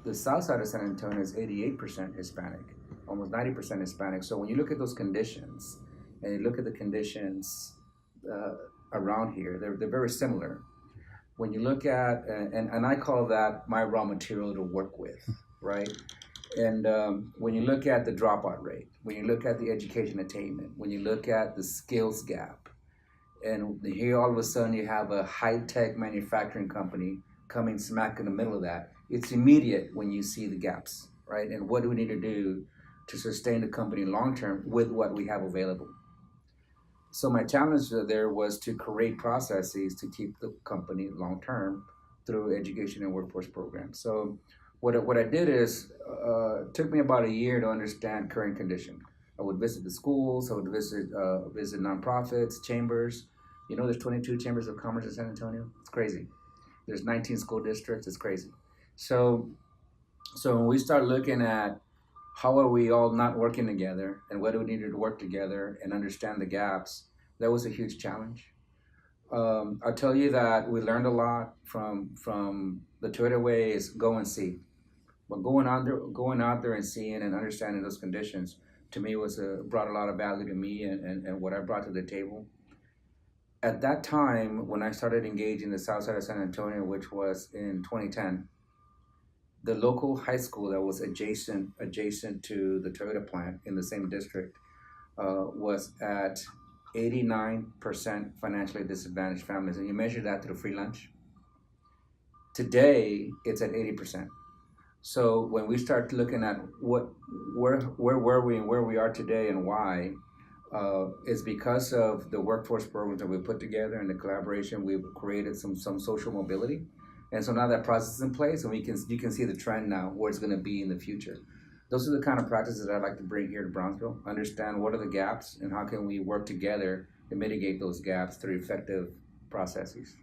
The south side of San Antonio is 88% Hispanic, almost 90% Hispanic. So when you look at those conditions, and you look at the conditions uh, around here, they're very similar. When you look at, and I call that my raw material to work with, right? And when you look at the dropout rate, when you look at the education attainment, when you look at the skills gap, and here all of a sudden you have a high-tech manufacturing company coming smack in the middle of that, it's immediate when you see the gaps, right? And what do we need to do to sustain the company long term with what we have available? So my challenge there was to create processes to keep the company long term through education and workforce programs. So what I did is it took me about a year to understand current condition. I would visit the schools. I would visit nonprofits, chambers. You know, there's 22 chambers of commerce in San Antonio. It's crazy. There's 19 school districts. It's crazy. So so when we start looking at how are we all not working together and what do we need to work together and understand the gaps, that was a huge challenge. I'll tell you that we learned a lot from the Toyota way is go and see. But going out there and seeing and understanding those conditions to me was brought a lot of value to me and what I brought to the table. At that time, when I started engaging the south side of San Antonio, which was in 2010, the local high school that was adjacent to the Toyota plant in the same district was at 89% financially disadvantaged families, and you measure that through free lunch. Today, it's at 80%. So when we start looking at where were we and where we are today and why, is because of the workforce programs that we put together and the collaboration. We've created some social mobility, and so now that process is in place, and you can see the trend now where it's going to be in the future. Those are the kind of practices that I'd like to bring here to Brownsville. Understand what are the gaps and how can we work together to mitigate those gaps through effective processes.